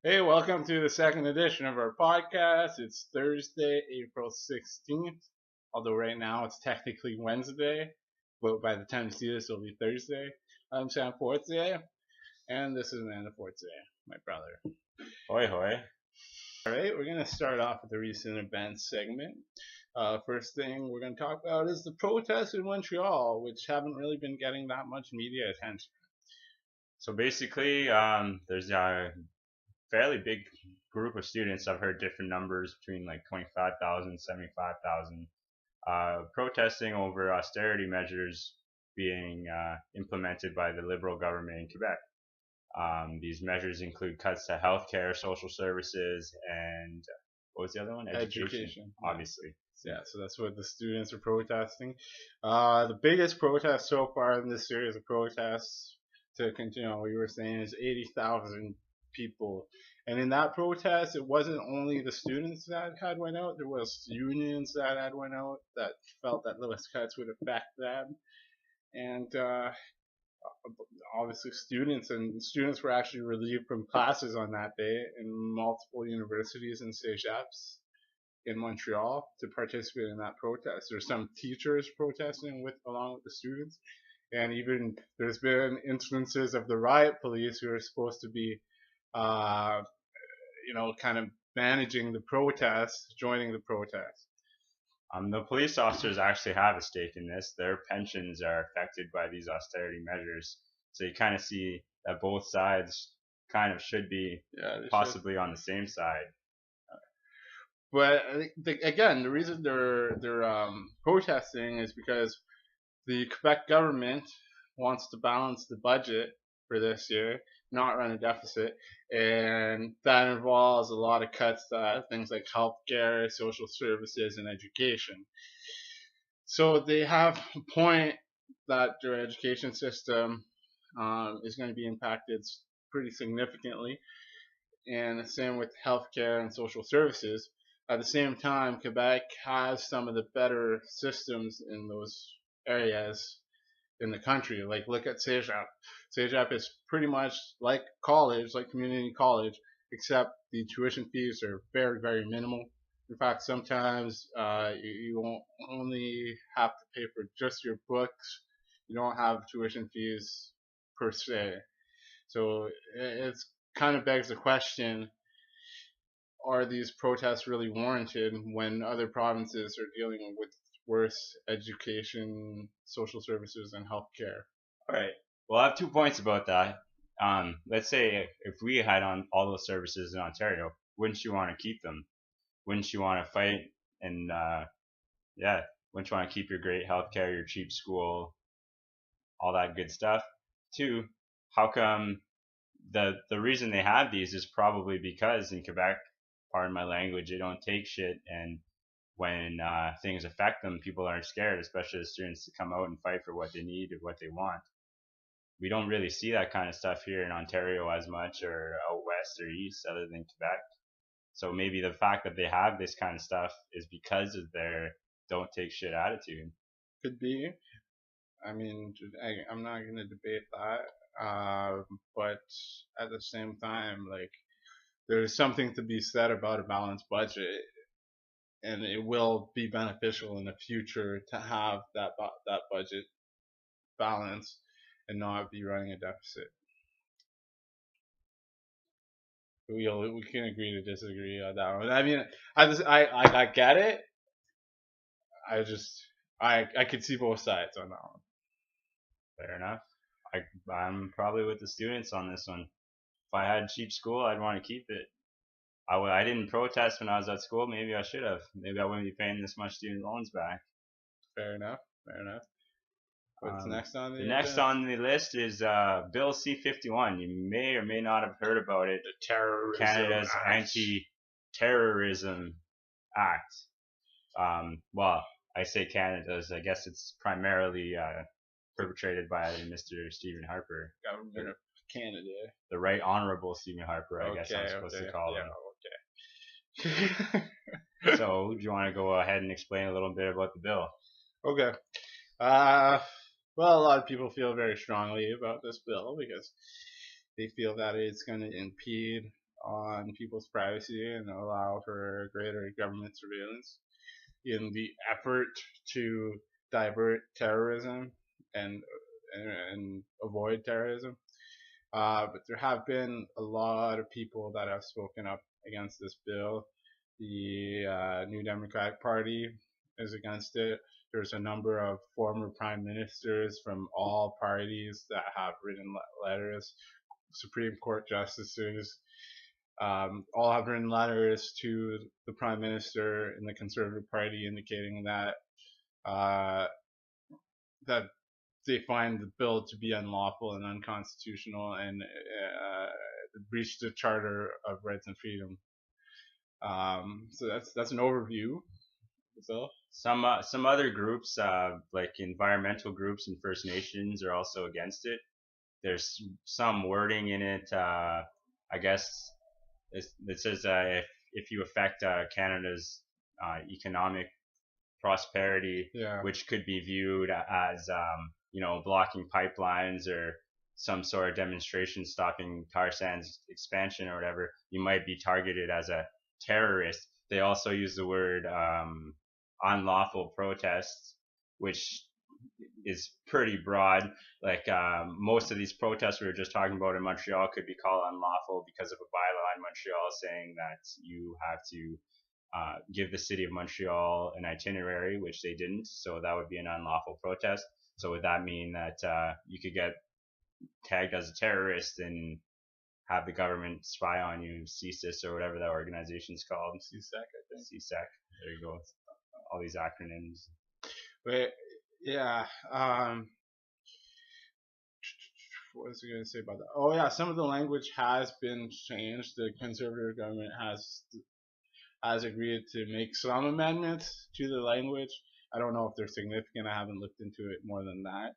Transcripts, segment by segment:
Hey, welcome to the second edition of our podcast. It's Thursday, April 16th. Although right now it's technically Wednesday, but by the time you see this, it'll be Thursday. I'm Sam Fortier, and this is Amanda Fortier, my brother. Hoi hoi. All right, we're going to start off with the recent events segment. First thing we're going to talk about is the protests in Montreal, which haven't really been getting that much media attention. So basically, there's a fairly big group of students. I've heard different numbers between like 25,000, 75,000, protesting over austerity measures being implemented by the Liberal government in Quebec. These measures include cuts to healthcare, social services, and what was the other one? Education. Obviously. Yeah, so that's what the students are protesting. The biggest protest so far in this series of protests, to continue on what you were saying, is 80,000 people. And in that protest, it wasn't only the students that had went out. There was unions that had went out that felt that those cuts would affect them. And obviously students were actually relieved from classes on that day in multiple universities and CEGEPs in Montreal to participate in that protest. There's some teachers protesting along with the students, and even there's been instances of the riot police who are supposed to be, kind of managing the protests, joining the protests. The police officers actually have a stake in this. Their pensions are affected by these austerity measures. So you kind of see that both sides kind of should be possibly on the same side. But again, the reason they're protesting is because the Quebec government wants to balance the budget for this year, not run a deficit, and that involves a lot of cuts to things like healthcare, social services, and education. So they have a point that their education system is going to be impacted pretty significantly, and the same with healthcare and social services. At the same time, Quebec has some of the better systems in those areas in the country. Like, look at CEGEP. CEGEP is pretty much like college, like community college, except the tuition fees are very, very minimal. In fact, sometimes you won't only have to pay for just your books. You don't have tuition fees per se. So it's kind of begs the question, are these protests really warranted when other provinces are dealing with worse education, social services, and healthcare? All right. Well, I have 2 points about that. Let's say if we had on all those services in Ontario, wouldn't you want to keep them? Wouldn't you want to fight and wouldn't you want to keep your great healthcare, your cheap school, all that good stuff? Two, how come the reason they have these is probably because in Quebec, pardon my language, they don't take shit, and when things affect them, people aren't scared, especially the students, to come out and fight for what they need or what they want. We don't really see that kind of stuff here in Ontario as much, or out west or east, other than Quebec. So maybe the fact that they have this kind of stuff is because of their don't take shit attitude. Could be. I mean, I'm not going to debate that. But at the same time, like, there's something to be said about a balanced budget, and it will be beneficial in the future to have that budget balance and not be running a deficit. We can agree to disagree on that one. I mean, I get it. I could see both sides on that one. Fair enough. I'm probably with the students on this one. If I had cheap school, I'd want to keep it. I didn't protest when I was at school. Maybe I should have. Maybe I wouldn't be paying this much student loans back. Fair enough. What's next on the next on the list is Bill C-51. You may or may not have heard about it. The Canada's Anti-Terrorism Act. Well, I say Canada's. I guess it's primarily perpetrated by Mr. Stephen Harper. Government of Canada. The Right Honorable Stephen Harper, I guess I'm supposed to call him. Okay. So, do you want to go ahead and explain a little bit about the bill? Okay. Well, a lot of people feel very strongly about this bill because they feel that it's going to impede on people's privacy and allow for greater government surveillance in the effort to divert terrorism and and avoid terrorism. But there have been a lot of people that have spoken up against this bill. The New Democratic Party is against it. There's a number of former prime ministers from all parties that have written letters. Supreme Court justices all have written letters to the prime minister in the Conservative Party indicating uh, that they find the bill to be unlawful and unconstitutional and breach the Charter of Rights and Freedom. So that's an overview. So Some other groups, like environmental groups and First Nations, are also against it. There's some wording in it. I guess it says if you affect Canada's economic prosperity, yeah, which could be viewed as blocking pipelines or some sort of demonstration stopping tar sands expansion or whatever, you might be targeted as a terrorist. They also use the word unlawful protests, which is pretty broad. Like most of these protests we were just talking about in Montreal could be called unlawful because of a bylaw in Montreal saying that you have to give the city of Montreal an itinerary, which they didn't. So that would be an unlawful protest. So would that mean that you could get tagged as a terrorist and have the government spy on you, CSIS or whatever that organization's called? CSEC, I think. CSEC. There you go. All these acronyms. But yeah, what was I going to say about that? Oh yeah, some of the language has been changed. The Conservative government has agreed to make some amendments to the language. I don't know if they're significant. I haven't looked into it more than that.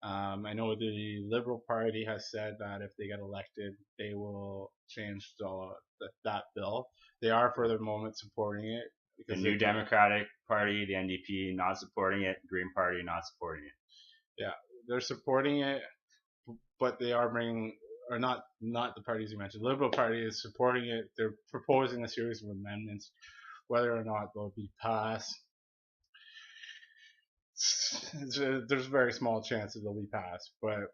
I know the Liberal Party has said that if they get elected, they will change that bill. They are for the moment supporting it. The New Democratic Party, the NDP, not supporting it. Green Party, not supporting it. Yeah, they're supporting it, but they are bringing, or not the parties you mentioned. The Liberal Party is supporting it. They're proposing a series of amendments. Whether or not they'll be passed, there's a very small chance that they'll be passed. But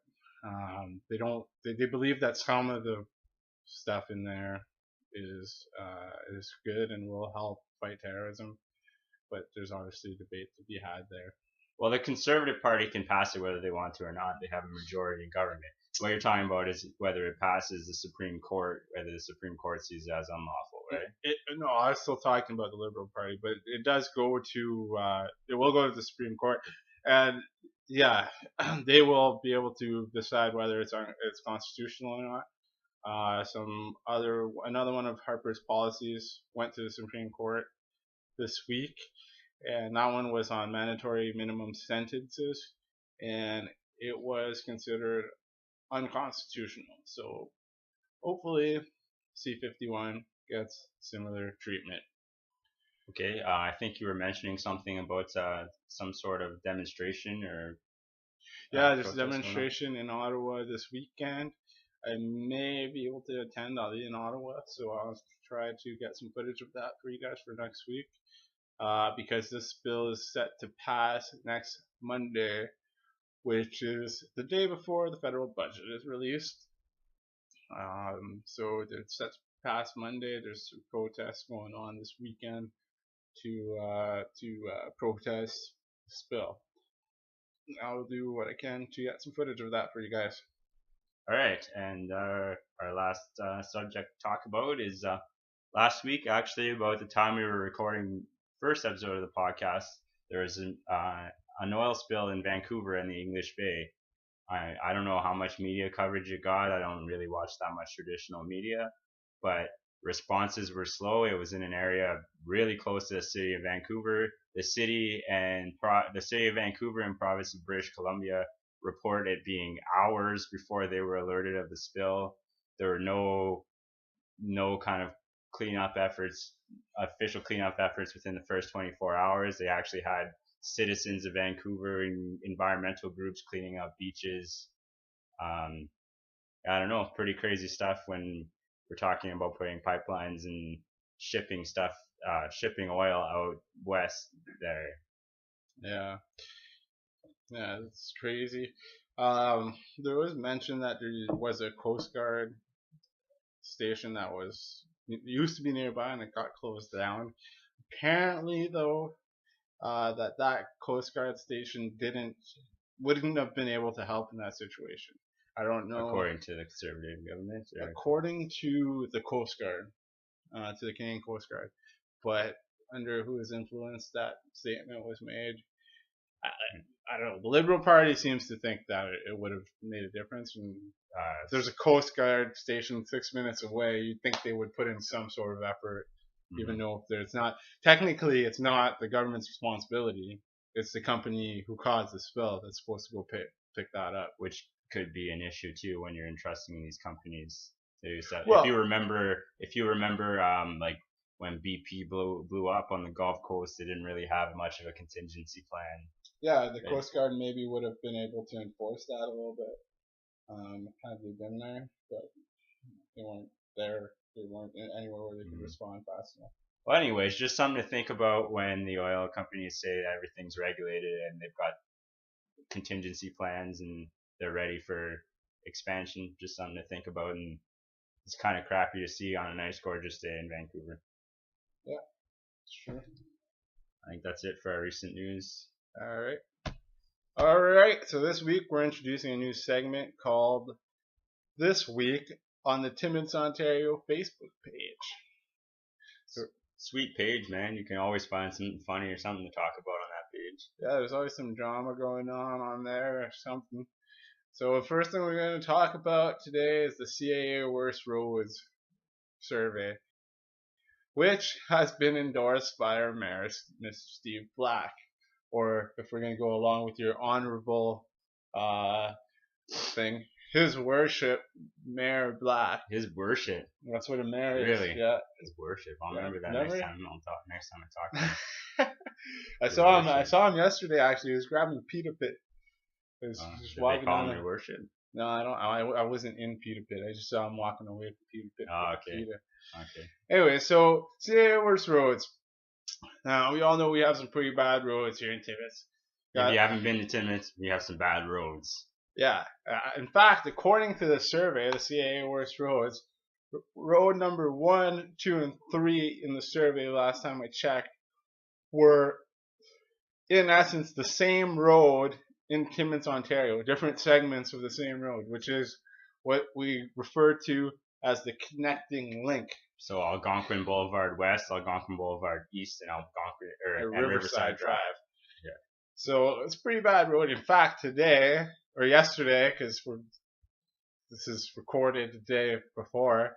they don't. They believe that some of the stuff in there is good and will help fight terrorism. But there's obviously a debate to be had there. Well, the Conservative Party can pass it whether they want to or not. They have a majority in government. What you're talking about is whether it passes the Supreme Court, whether the Supreme Court sees it as unlawful, right? No, I was still talking about the Liberal Party, but it does go to, it will go to the Supreme Court, and yeah, they will be able to decide whether it's constitutional or not. Another one of Harper's policies went to the Supreme Court this week, and that one was on mandatory minimum sentences, and it was considered unconstitutional. So hopefully C-51 gets similar treatment. Okay, I think you were mentioning something about some sort of demonstration or yeah, there's a demonstration in Ottawa this weekend. I may be able to attend. I'll be in Ottawa, so I'll try to get some footage of that for you guys for next week. Because this bill is set to pass next Monday, which is the day before the federal budget is released. So it's set to pass Monday. There's some protests going on this weekend to protest this bill. I'll do what I can to get some footage of that for you guys. All right, and our last subject to talk about is last week, actually, about the time we were recording first episode of the podcast, there was an oil spill in Vancouver in the English Bay. I don't know how much media coverage it got. I don't really watch that much traditional media, but responses were slow. It was in an area really close to the city of Vancouver. The city of Vancouver and province of British Columbia reported it being hours before they were alerted of the spill. There were no kind of official cleanup efforts within the first 24 hours. They actually had citizens of Vancouver and environmental groups cleaning up beaches. I don't know, pretty crazy stuff when we're talking about putting pipelines and shipping stuff, shipping oil out west there. Yeah, yeah, it's crazy. There was mention that there was a Coast Guard station that was used to be nearby and it got closed down. Apparently, though, that Coast Guard station wouldn't have been able to help in that situation. I don't know. According to the conservative government, or? According to the Coast Guard, to the Canadian Coast Guard, but under whose influence that statement was made, I don't know. The Liberal Party seems to think that it would have made a difference. And if there's a Coast Guard station 6 minutes away, you'd think they would put in some sort of effort, even though if there's not. Technically, it's not the government's responsibility. It's the company who caused the spill that's supposed to go pick that up. Which could be an issue too when you're entrusting these companies to do stuff. Well, if you remember, like when BP blew up on the Gulf Coast, they didn't really have much of a contingency plan. Yeah, the Coast Guard maybe would have been able to enforce that a little bit had they been there, but they weren't there. They weren't anywhere where they could respond fast enough. Well, anyways, just something to think about when the oil companies say everything's regulated and they've got contingency plans and they're ready for expansion. Just something to think about, and it's kind of crappy to see on a nice, gorgeous day in Vancouver. Yeah, it's true. I think that's it for our recent news. All right. So this week we're introducing a new segment called "This Week on the Timmins, Ontario Facebook page." So, sweet page, man. You can always find something funny or something to talk about on that page. Yeah, there's always some drama going on there or something. So the first thing we're going to talk about today is the CAA Worst Roads survey, which has been endorsed by our mayor, Mr. Steve Black. Or if we're going to go along with your honorable thing, His Worship Mayor Black. His Worship. That's what a mayor is. Really? Yeah. His Worship. I'll remember that next time. Next time I talk to him. I saw him yesterday. Actually, he was grabbing Pita Pit. Did they call him your Worship? No, I don't. I wasn't in Pita Pit. I just saw him walking away from Pita Pit. Oh, okay. Okay. Anyway, so CAA Worst Roads. Now, we all know we have some pretty bad roads here in Timmins. If you haven't been to Timmins, we have some bad roads. Yeah. In fact, according to the survey, the CAA Worst Roads, road number 1, 2, and 3 in the survey last time I checked were, in essence, the same road in Timmins, Ontario. Different segments of the same road, which is what we refer to as the connecting link. So Algonquin Boulevard West, Algonquin Boulevard East, and Riverside Drive. Yeah. So it's a pretty bad road. In fact, today or yesterday, because this is recorded the day before.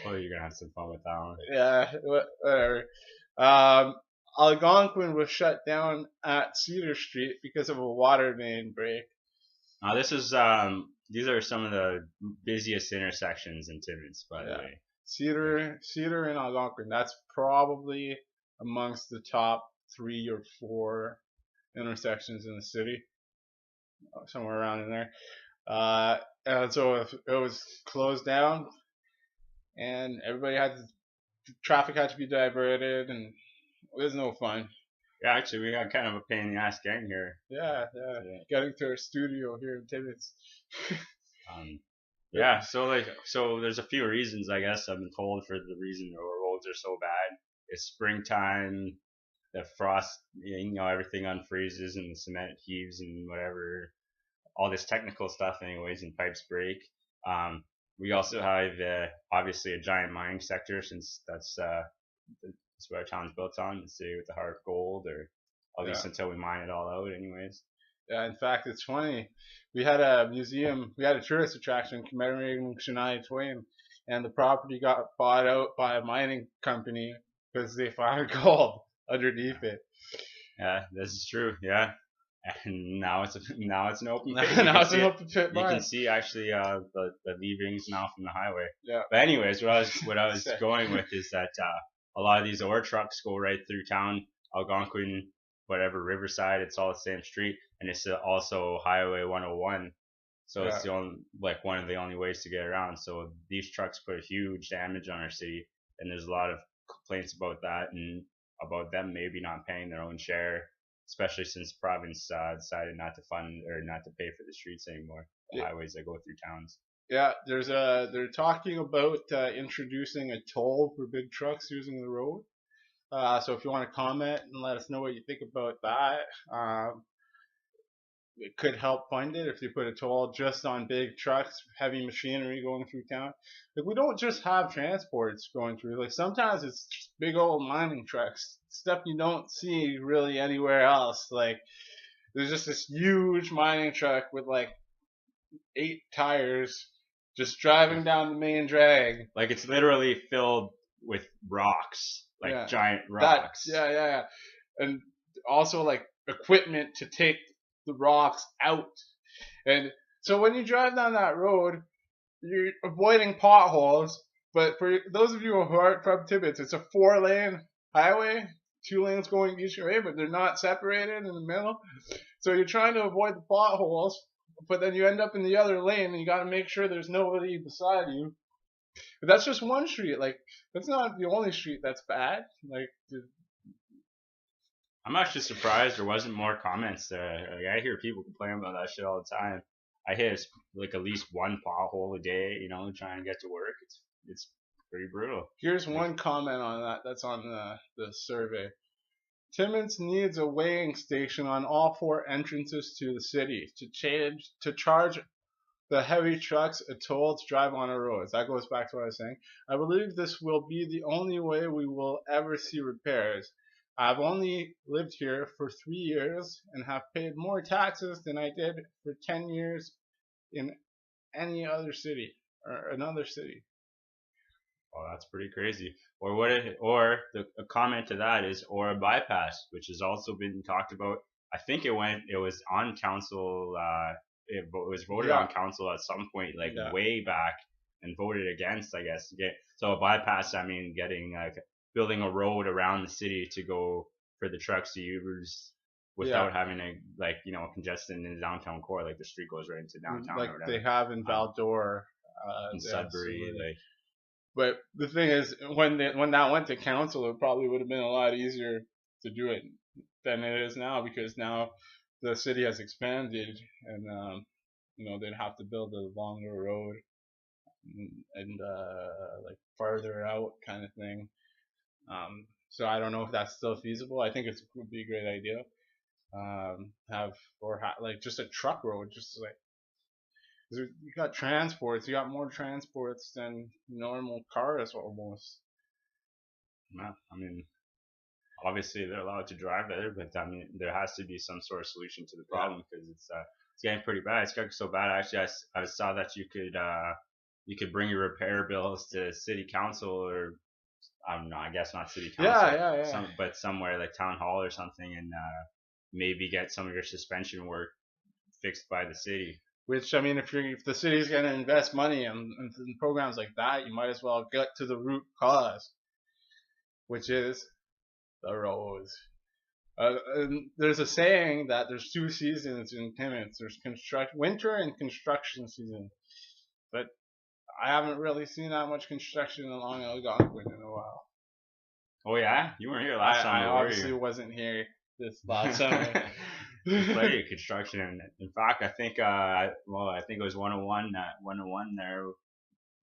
Well, you're gonna have some fun with that one. Yeah, whatever. Algonquin was shut down at Cedar Street because of a water main break. Now these are some of the busiest intersections in Timmins, by the way. Cedar and Algonquin. That's probably amongst the top 3 or 4 intersections in the city, somewhere around in there. And so it was closed down, and traffic had to be diverted, and it was no fun. Yeah, actually, we got kind of a pain in the ass getting here. Yeah. Getting to our studio here in Timmins. Yeah, so there's a few reasons, I guess, I've been told for the reason the roads are so bad. It's springtime, the frost, everything unfreezes and the cement heaves and whatever, all this technical stuff anyways, and pipes break. We also have obviously a giant mining sector, since that's what our town's built on, the city with the heart of gold, or at least until we mine it all out anyways. Yeah, in fact, it's funny. We had a tourist attraction commemorating Shania Twain, and the property got bought out by a mining company because they found gold underneath it. Yeah, this is true. Yeah, and now it's an open pit. Now it's an open pit mine. You can see actually the leavings now from the highway. Yeah. But anyways, what I was going with is that a lot of these ore trucks go right through town, Algonquin, whatever, Riverside. It's all the same street, and it's also Highway 101 So it's Yeah. the only, like one of the only ways to get around. So these trucks put huge damage on our city, and there's a lot of complaints about that and about them maybe not paying their own share, especially since the province decided not to fund or not to pay for the streets anymore, the Yeah. highways that go through towns. Yeah, they're talking about introducing a toll for big trucks using the road. So if you want to comment and let us know what you think about that, it could help fund it if you put a toll just on big trucks, heavy machinery going through town. Like we don't just have transports going through. Like sometimes it's just big old mining trucks, stuff you don't see really anywhere else. Like there's just this huge mining truck with like 8 tires just driving down the main drag. Like it's literally filled with rocks, like Yeah, giant that rocks. yeah, and also like equipment to take the rocks out. And so when you drive down that road, you're avoiding potholes. But for those of you who aren't from Tibbetts, it's a 4-lane highway, 2 lanes going each way, but they're not separated in the middle. So you're trying to avoid the potholes, but then you end up in the other lane, and you got to make sure there's nobody beside you. But that's just one street. Like that's not the only street that's bad. Like I'm actually surprised there wasn't more comments there. Like, I hear people complain about that shit all the time. I hit like at least one pothole a day, trying to get to work. It's pretty brutal. here's Like, one comment on that. That's on the survey. Timmins needs a weighing station on all 4 entrances to the city to charge the heavy trucks a toll to drive on our roads. That goes back to what I was saying. I believe this will be the only way we will ever see repairs. I've only lived here for 3 years and have paid more taxes than I did for 10 years in any other city or another city. oh, that's pretty crazy. Or a comment to that is or a bypass, which has also been talked about. I think it was on council. It was voted Yeah, on council at some point, like yeah, way back, and voted against. I guess to get so a bypass. I mean, getting building a road around the city to go for the trucks to use yeah. without having to congestion in the downtown core, like the street goes right into downtown Like or they whatever. have in Um, Valdor. in They have Sudbury, similar. like But the thing is, when that went to council, it probably would have been a lot easier to do it than it is now because now the city has expanded and they'd have to build a longer road and like farther out kind of thing. So I don't know if that's still feasible. I think it would be a great idea. Like just a truck road, just like you got transports, you got more transports than normal cars almost. I mean, obviously they're allowed to drive there, but I mean, there has to be some sort of solution to the Yeah, problem because it's getting pretty bad. It's getting so bad. Actually, I saw that you could bring your repair bills to city council or I don't know. I guess not city yeah, council, yeah. but somewhere like town hall or something, and maybe get some of your suspension work fixed by the city. Which I mean, if the city's gonna invest money in programs like that, you might as well get to the root cause, which is the roads. And there's a saying that there's 2 seasons in Timmins. There's winter and construction season. But I haven't really seen that much construction along Algonquin in a while. Oh yeah, you weren't here last I summer, were you? obviously wasn't here this last summer. There's plenty of construction. In fact, I think it was 101 there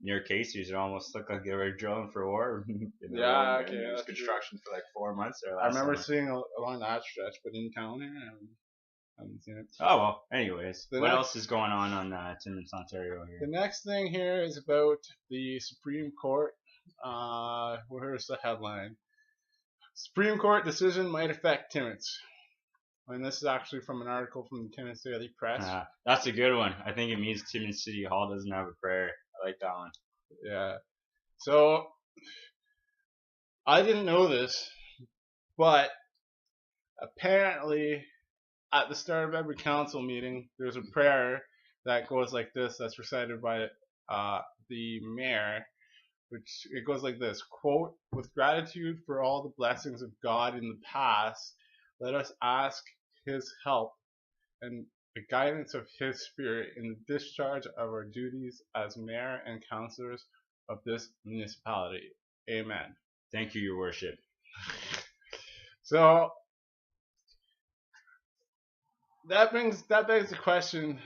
near Casey's. It almost looked like they were drilling for ore in the road. Yeah, And okay, there was that's true. construction for like 4 months there I last remember summer. seeing along that stretch, but in town here, I haven't seen it. Oh well. Anyways, The what next, else is going on Timmins, Ontario the here? next thing here is about the Supreme Court. Where's the headline? Supreme Court decision might affect Timmins. And this is actually from an article from the Timmins Daily Press. That's a good one. I think it means Timmins City Hall doesn't have a prayer. I like that one. Yeah. So I didn't know this, but apparently at the start of every council meeting, there's a prayer that goes like this. That's recited by the mayor, which it goes like this: "Quote, with gratitude for all the blessings of God in the past, let us ask His help and the guidance of His Spirit in the discharge of our duties as mayor and councillors of this municipality. Amen. Thank you, Your Worship. So that begs the question: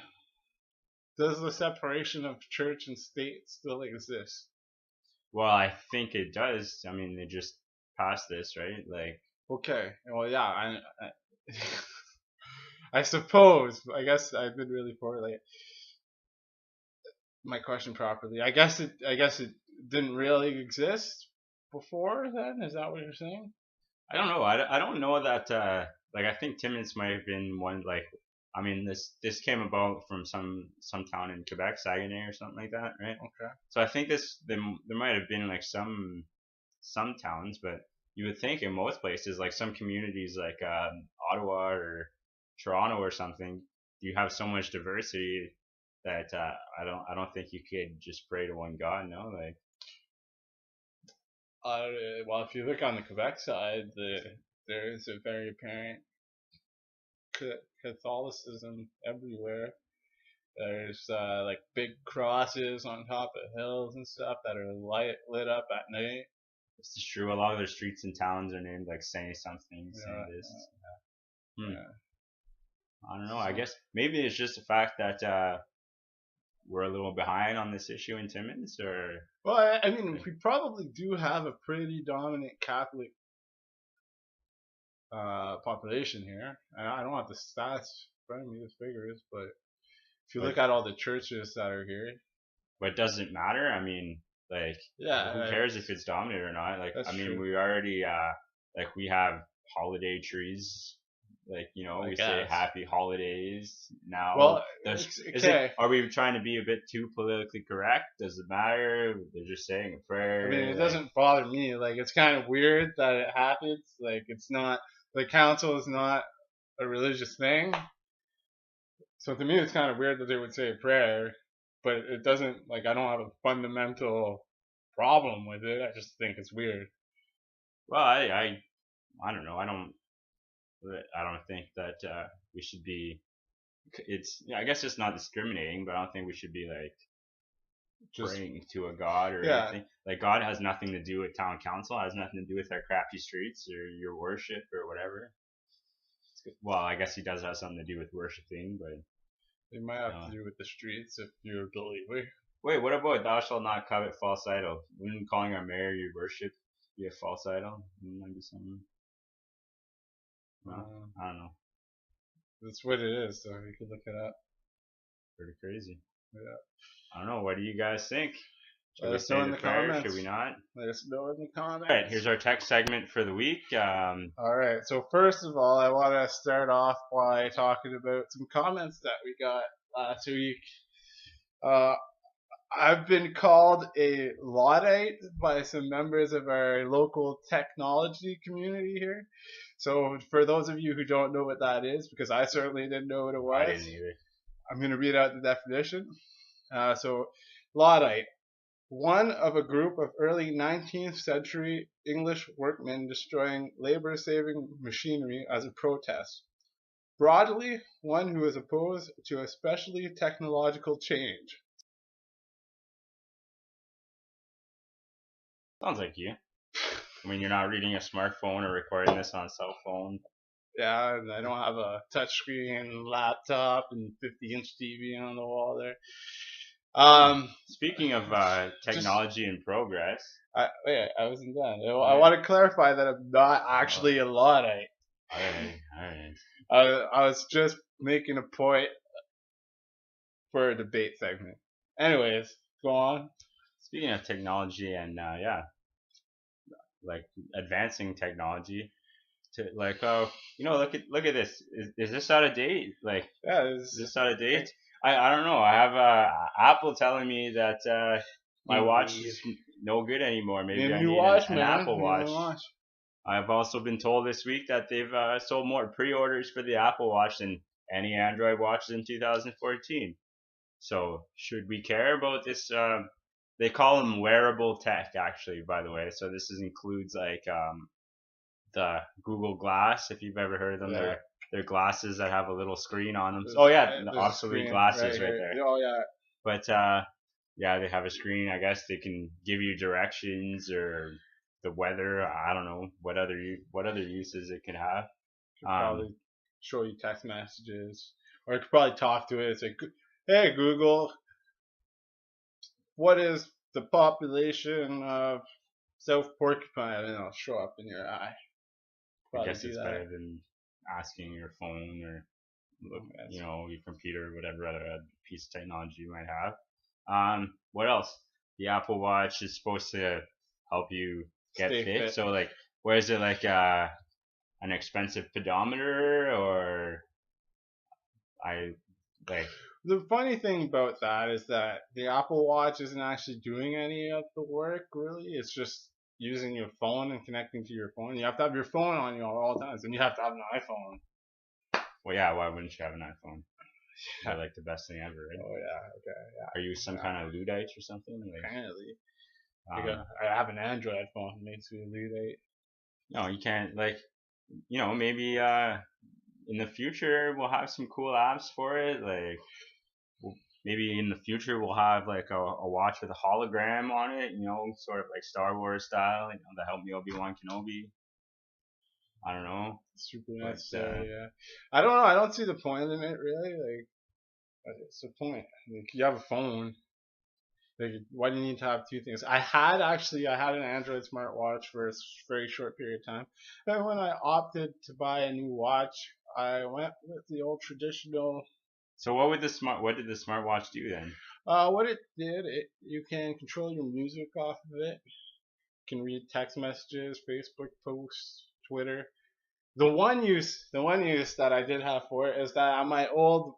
does the separation of church and state still exist? Well, I think it does. I mean, they just passed this, right? Like, Okay. Well, yeah. I suppose. I guess I didn't really formulate my question properly. I guess it. Didn't really exist before then. Is that what you're saying? I don't know. I don't know that. Like, I think Timmins might have been one. Like, I mean, this came about from some town in Quebec, Saguenay or something like that, right? Okay. So I think there might have been like some towns, but you would think in most places, like some communities, like Ottawa or Toronto or something, you have so much diversity that I don't think you could just pray to one God. No, like. Well, if you look on the Quebec side, there is a very apparent Catholicism everywhere. There's like big crosses on top of hills and stuff that are lit up at night. This is true. A lot of their streets and towns are named like Saint something, Saint this. Yeah. I don't know. I guess maybe it's just the fact that we're a little behind on this issue in Timmins, or. Well, I mean, we probably do have a pretty dominant Catholic population here. I don't have the stats in front of me, the figures, but if you look at all the churches that are here, but does it matter? I mean, like, yeah, who cares if it's dominant or not? Like, I mean, true. we already like we have holiday trees. Like, you know, we say happy holidays now. Well, are we trying to be a bit too politically correct? Does it matter? They're just saying a prayer. I mean, it doesn't bother me. Like, it's kind of weird that it happens. Like, it's not, the council is not a religious thing. So to me, it's kind of weird that they would say a prayer, but it doesn't, like, I don't have a fundamental problem with it. I just think it's weird. Well, I don't know. I don't think that we should be. I guess it's not discriminating, but I don't think we should be like just praying to a god or anything. Like, God has nothing to do with town council. Has nothing to do with our crappy streets or your worship or whatever. Well, I guess he does have something to do with worshiping, but it might have to do with the streets if you're a believer. Wait, what about thou shalt not covet false idol? Wouldn't calling our mayor your worship be a false idol? Wouldn't that be something? Well, I don't know. That's what it is, so you can look it up. Pretty crazy. Yeah. I don't know. What do you guys think? Should we say the prayer? Should we not? Let us know in the comments. All right, here's our text segment for the week. All right, so first of all, I want to start off by talking about some comments that we got last week. I've been called a Luddite by some members of our local technology community here. So for those of you who don't know what that is, because I certainly didn't know what it was, I didn't either. I'm going to read out the definition. So Luddite, one of a group of early 19th century English workmen destroying labor-saving machinery as a protest. Broadly, one who is opposed to especially technological change. Sounds like you. I mean, you're not reading a smartphone or recording this on a cell phone. Yeah, and I don't have a touchscreen laptop and 50-inch TV on the wall there. Speaking of technology and progress. I wasn't done. I want to clarify that I'm not actually a Luddite. Alright. I was just making a point for a debate segment. Anyways, go on. Speaking of technology and like advancing technology, to like look at this. Is this out of date? Like, is this out of date? I don't know. I have Apple telling me that my watch is no good anymore. Maybe I need an Apple Watch. I've also been told this week that they've sold more pre-orders for the Apple Watch than any Android watches in 2014. So should we care about this? They call them wearable tech, actually, by the way. So this includes like the Google Glass, if you've ever heard of them. Yeah. their glasses that have a little screen on them. There's, Oh yeah, the there's a obsolete screen glasses right right here. there. Oh yeah. But yeah, they have a screen. I guess they can give you directions or the weather. I don't know what other uses it could have. Could probably show you text messages, or I could probably talk to it. It's like, hey Google, what is the population of South Porcupine? And it'll show up in your eye. I Probably guess do it's that. better than asking your phone or Yes. your computer, whatever other piece of technology you might have. What else? The Apple Watch is supposed to help you get Stay fit. fit. So like, where is it like an expensive pedometer or I like The funny thing about that is that the Apple Watch isn't actually doing any of the work, really. It's just using your phone and connecting to your phone. You have to have your phone on you at all times, and you have to have an iPhone. well yeah, why wouldn't you have an iPhone? They're like the best thing ever, right? Oh yeah, okay, Are you some kind of Luddite or something? apparently. Um, I have an Android phone. It makes me late. no, you can't like maybe in the future we'll have some cool apps for it. Like maybe in the future we'll have like a watch with a hologram on it. Sort of like Star Wars style. To help me Obi-Wan Kenobi. I don't know, Super but necessary, yeah. I don't know. I don't see the point in it really. Like, what's the point? Like, you have a phone. Like, why do you need to have two things? I had an Android smartwatch for a very short period of time. And when I opted to buy a new watch, I went with the old traditional. so what did the smartwatch do then? What it did, you can control your music off of it. You can read text messages, Facebook posts, Twitter. The one use that I did have for it is that at my old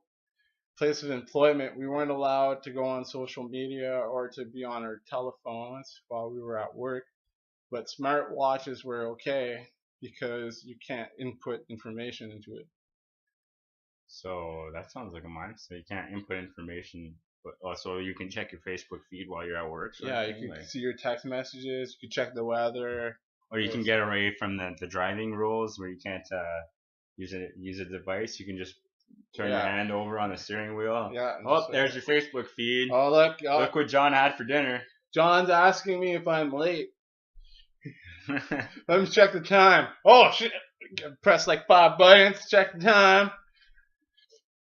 place of employment, we weren't allowed to go on social media or to be on our telephones while we were at work. But smartwatches were okay because you can't input information into it. So that sounds like a mine. So you can't input information, but also you can check your Facebook feed while you're at work. Yeah, you can see your text messages. You can check the weather. Or you can get away from the driving rules where you can't use a device. You can just turn your hand over on the steering wheel. Yeah. Oh, there's your Facebook feed. Oh look! Look what John had for dinner. John's asking me if I'm late. Let me check the time. Oh shit! Press like 5 buttons to check the time.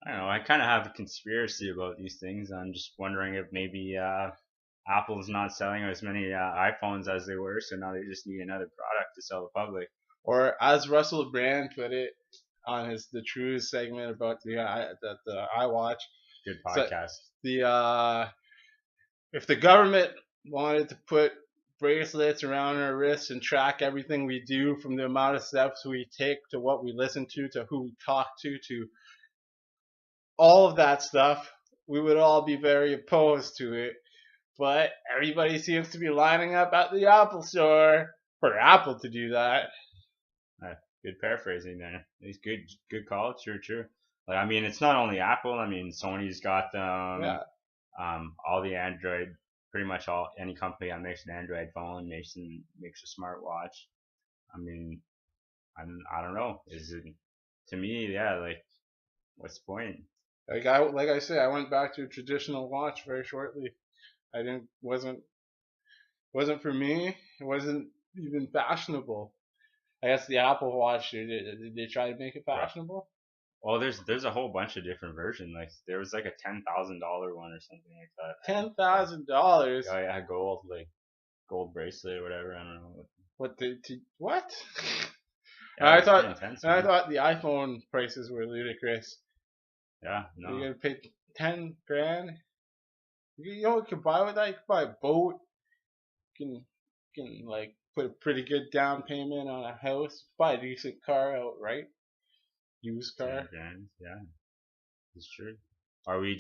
I don't know. I kind of have a conspiracy about these things. I'm just wondering if maybe Apple's not selling as many iPhones as they were, so now they just need another product to sell the public. Or as Russell Brand put it on the Truth segment about the iWatch. Good podcast. So if the government wanted to put bracelets around our wrists and track everything we do, from the amount of steps we take to what we listen to who we talk to all of that stuff, we would all be very opposed to it. But everybody seems to be lining up at the Apple store for Apple to do that. Good paraphrasing there. It's good call. True. Like, I mean, it's not only Apple. I mean, Sony's got them. Yeah. All the Android, pretty much any company that makes an Android phone makes a smartwatch. I mean, I don't know. Is it, to me, yeah, like, what's the point? Like I say, I went back to a traditional watch very shortly. Wasn't for me. It wasn't even fashionable. I guess the Apple Watch, did they try to make it fashionable? Well, there's a whole bunch of different versions. Like there was like a $10,000 one or something like that. $10,000. Yeah, gold bracelet or whatever. I don't know. What? Yeah, I thought intense, I thought the iPhone prices were ludicrous. Yeah, no. You're gonna pay 10 grand. You know what you can buy with that? You can buy a boat. You can like put a pretty good down payment on a house. Buy a decent car outright. Used car. 10 grand, yeah, it's true. Are we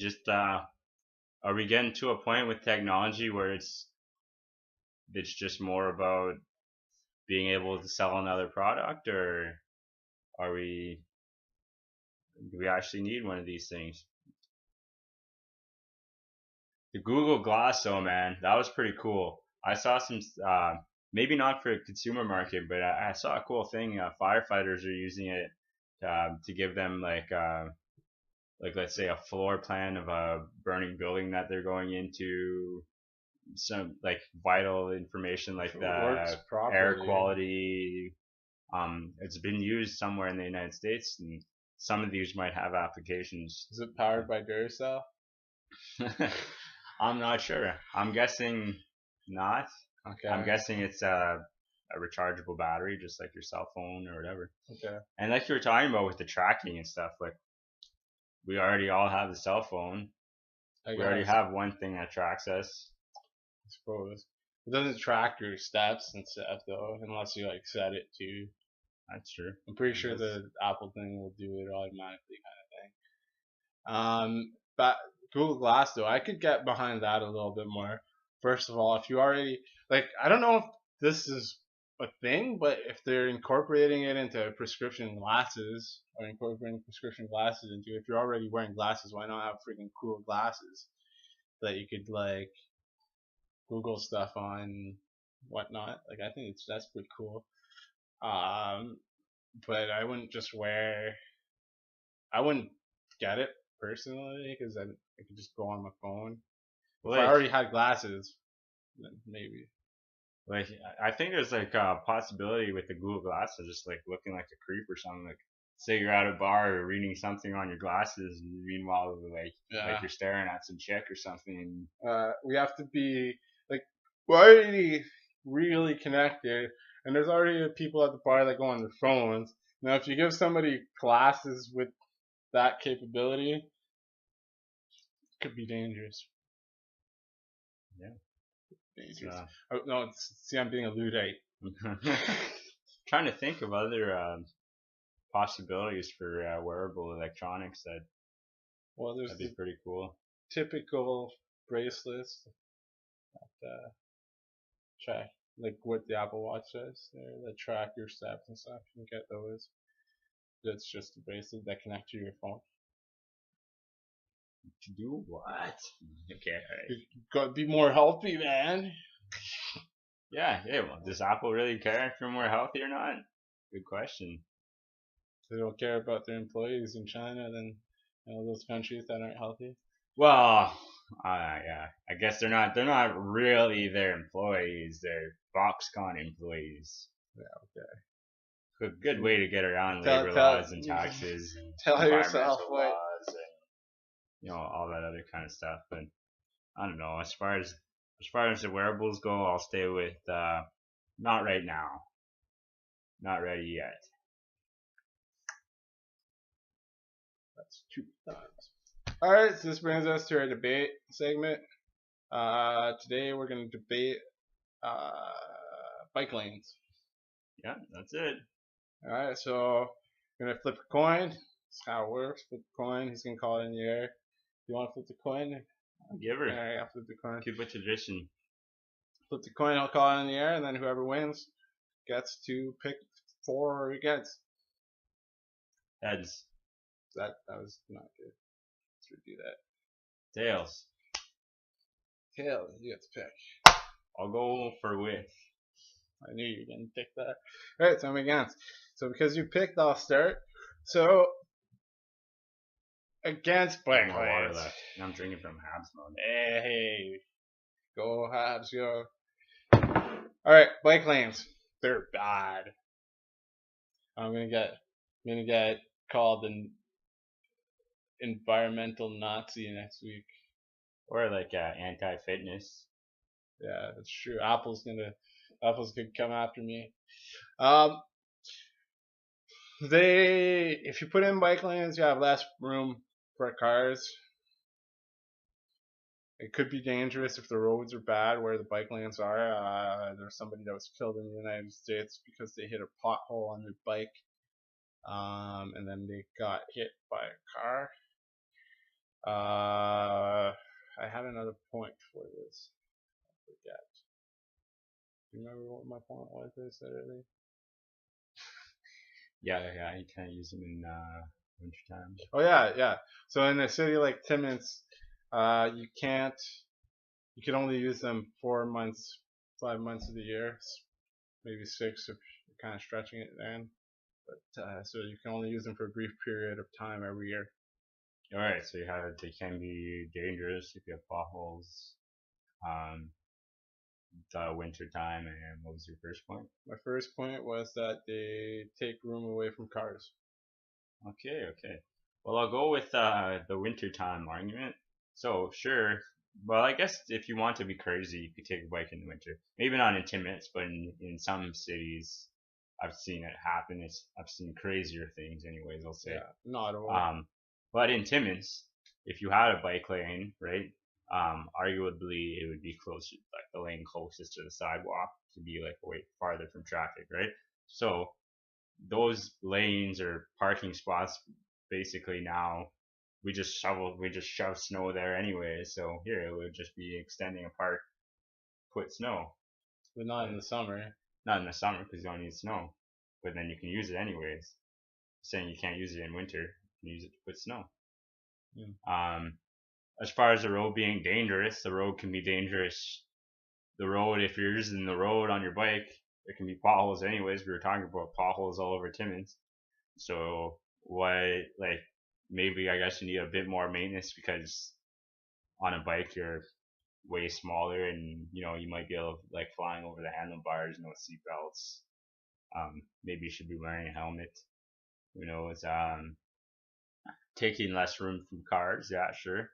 getting to a point with technology where it's just more about being able to sell another product, or do we actually need one of these things? The Google Glass, though, man, that was pretty cool. I saw some, maybe not for a consumer market, but I saw a cool thing. Firefighters are using it to give them like let's say a floor plan of a burning building that they're going into, some like vital information like If it works the air properly. quality. It's been used somewhere in the United States, and some of these might have applications. Is it powered by Duracell? I'm not sure. I'm guessing not. Okay. I'm guessing it's a rechargeable battery, just like your cell phone or whatever. Okay. And like you were talking about with the tracking and stuff, like we already all have the cell phone. We already have one thing that tracks us. I suppose. It doesn't track your steps and stuff though, unless you like set it to. That's true. I'm pretty sure the Apple thing will do it automatically, kind of thing. But Google Glass though, I could get behind that a little bit more. First of all, if you already like, I don't know if this is a thing, but if they're incorporating it into prescription glasses or incorporating prescription glasses into, if you're already wearing glasses, why not have freaking cool glasses that you could like Google stuff on, whatnot? Like, I think that's pretty cool. But I wouldn't just wear. I wouldn't get it personally because I could just go on my phone. If I already had glasses, then maybe. Like I think there's like a possibility with the Google Glass of just like looking like a creep or something. Like say you're at a bar or reading something on your glasses, and meanwhile like you're staring at some chick or something. We have to be like, we're already really connected, and there's already people at the bar that go on their phones. Now, if you give somebody glasses with that capability, it could be dangerous. Yeah. Dangerous. Oh, no, see, I'm being a Luddite. Trying to think of other possibilities for wearable electronics that'd be pretty cool. Typical bracelets that track, like what the Apple Watch does, that track your steps and stuff. You can get those. That's just a bracelet that connects to your phone. To do what? Okay. You gotta be more healthy, man. Yeah. Well, does Apple really care if you're more healthy or not? Good question. They don't care about their employees in China than those countries that aren't healthy. Well, yeah. I guess they're not really their employees. They're Foxconn employees. Yeah. Okay. Good way to get around labor laws and taxes and tell yourself what laws and all that other kind of stuff. But I don't know. As far as the wearables go, I'll stay with not right now. Not ready yet. That's 2 times. All right, so this brings us to our debate segment. Today we're going to debate bike lanes. Yeah, that's it. All right, so we're going to flip a coin. That's how it works. Flip a coin. He's going to call it in the air. You want to flip the coin? Give her. All right, I'll flip the coin. Keep a tradition. Flip the coin, I'll call it in the air, and then whoever wins gets to pick for or against. Heads. That was not good. Let's redo that. Tails. Tails, you get to pick. I'll go for with. I knew you were going to pick that. Alright, so I'm against. So because you picked, I'll start. So, against bike lanes. I'm drinking from Habs mode. Hey, go Habs, go. Alright, bike lanes. They're bad. I'm gonna get called an environmental Nazi next week. Or like anti-fitness. Yeah, that's true. Apple's gonna come after me. If you put in bike lanes, you have less room for cars. It could be dangerous if the roads are bad where the bike lanes are. There's somebody that was killed in the United States because they hit a pothole on their bike, and then they got hit by a car. I had another point for this. I forget. Do you remember what my point was that I said earlier? Yeah, you can't use them in wintertime. Oh yeah. So in a city like Timmins, you can only use them 4 months, 5 months of the year, maybe 6 if you're kind of stretching it then. but so you can only use them for a brief period of time every year. All right, so you have they can be dangerous if you have potholes. Um, the winter time, and what was your first point? My first point was that they take room away from cars. Okay, okay. Well, I'll go with the wintertime argument. So, sure. Well, I guess if you want to be crazy, you could take a bike in the winter. Maybe not in Timmins, but in some cities, I've seen it happen. I've seen crazier things, anyways, I'll say. Yeah, not all. But in Timmins, if you had a bike lane, right, arguably it would be closer, like the lane closest to the sidewalk to be like way farther from traffic, right? So those lanes or parking spots basically now we just shove snow there anyway. So here it would just be extending a park, put snow. But not in the summer. Not in the summer because you don't need snow, but then you can use it anyways. Saying you can't use it in winter, you can use it to put snow. As far as the road being dangerous, the road can be dangerous. The road, if you're using the road on your bike, there can be potholes anyways. We were talking about potholes all over Timmins. So what, like, maybe I guess you need a bit more maintenance because on a bike you're way smaller and you might be able to, like, flying over the handlebars, no seat belts. Maybe you should be wearing a helmet. Who knows? Taking less room from cars, yeah, sure.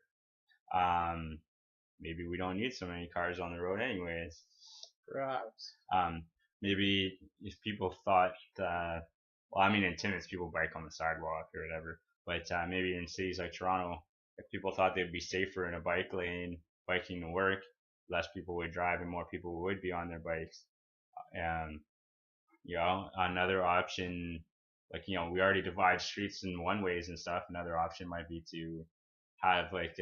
Maybe we don't need so many cars on the road anyways. Perhaps. Maybe if people thought, well, I mean, in Timmins, people bike on the sidewalk or whatever, but maybe in cities like Toronto, if people thought they'd be safer in a bike lane, biking to work, less people would drive and more people would be on their bikes. Another option, like, we already divide streets in one ways and stuff. Another option might be to have like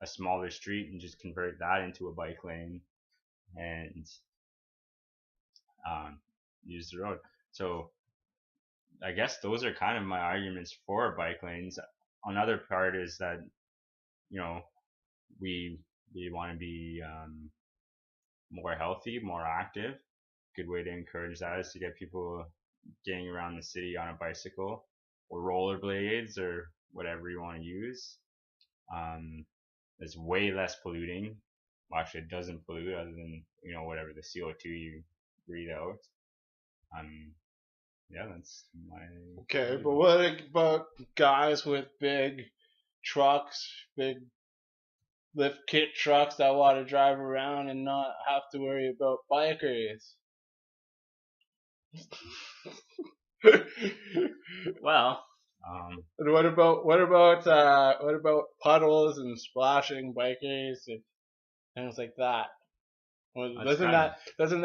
a smaller street and just convert that into a bike lane and use the road. So I guess those are kind of my arguments for bike lanes. Another part is that we want to be more healthy, more active. Good way to encourage that is to get people getting around the city on a bicycle or rollerblades or whatever you want to use. It's way less polluting. Well, actually, it doesn't pollute other than whatever the CO2 you breathe out. Yeah, that's my. Okay, but what about guys with big trucks, big lift kit trucks that want to drive around and not have to worry about bikers? Well, and what about puddles and splashing bikers and things like that? Well, doesn't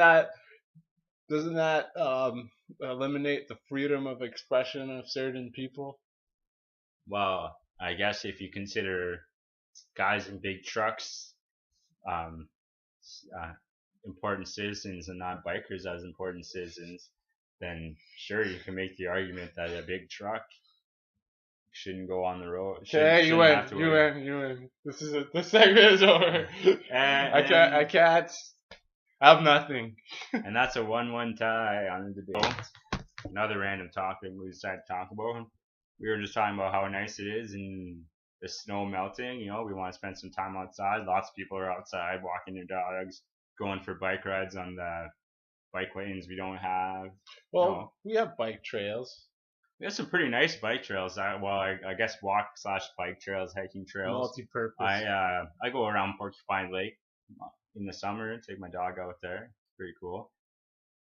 that eliminate the freedom of expression of certain people? Well, I guess if you consider guys in big trucks important citizens and not bikers as important citizens, then sure, you can make the argument that a big truck shouldn't go on the road. Okay, you win. This segment is over. I can't. I have nothing. And that's a 1-1 tie on the debate. Another random topic we decided to talk about. We were just talking about how nice it is and the snow melting. We want to spend some time outside. Lots of people are outside walking their dogs, going for bike rides on the bike lanes we don't have. Well, we have bike trails. We have some pretty nice bike trails. I guess walk/bike trails, hiking trails. Multi-purpose. I go around Porcupine Lake in the summer, take my dog out there. It's pretty cool.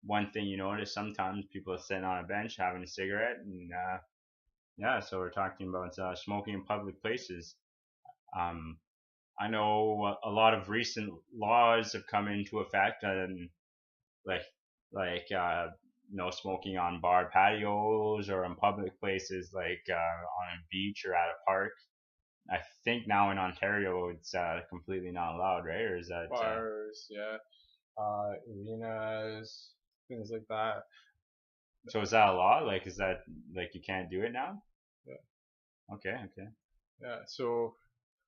One thing you notice, sometimes people are sitting on a bench having a cigarette, and so we're talking about smoking in public places. I know a lot of recent laws have come into effect, and no smoking on bar patios or in public places like on a beach or at a park. I think now in Ontario it's completely not allowed, right? Or is that bars? Arenas, things like that. So is that a law? Like, is that like you can't do it now? Yeah. Okay. Yeah. So,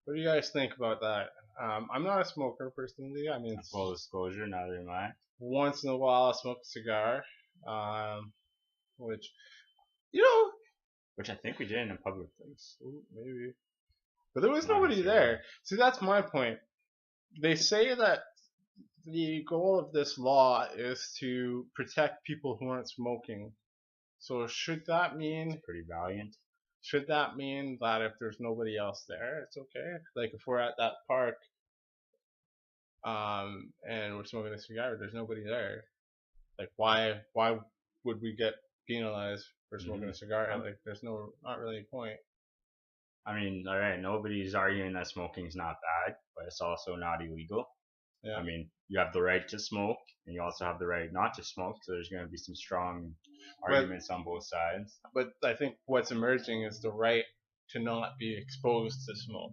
what do you guys think about that? I'm not a smoker personally. I mean, full disclosure, neither am I. Once in a while, I smoke a cigar, which You know, which I think we did in a public place. maybe, but there was I'm not nobody sure. there. See, that's my point. They say that the goal of this law is to protect people who aren't smoking. So It's pretty valiant. should that mean that if there's nobody else there, it's okay? Like if we're at that park, and we're smoking a cigar, there's nobody there. Like why would we get penalized for smoking a cigar? Um, Like there's not really a point. I mean, all right, nobody's arguing that smoking's not bad, but it's also not illegal. I Yeah. mean, you have the right to smoke, and you also have the right not to smoke. So there's going to be some strong But arguments on both sides. I think what's emerging is the right to not be exposed to smoke.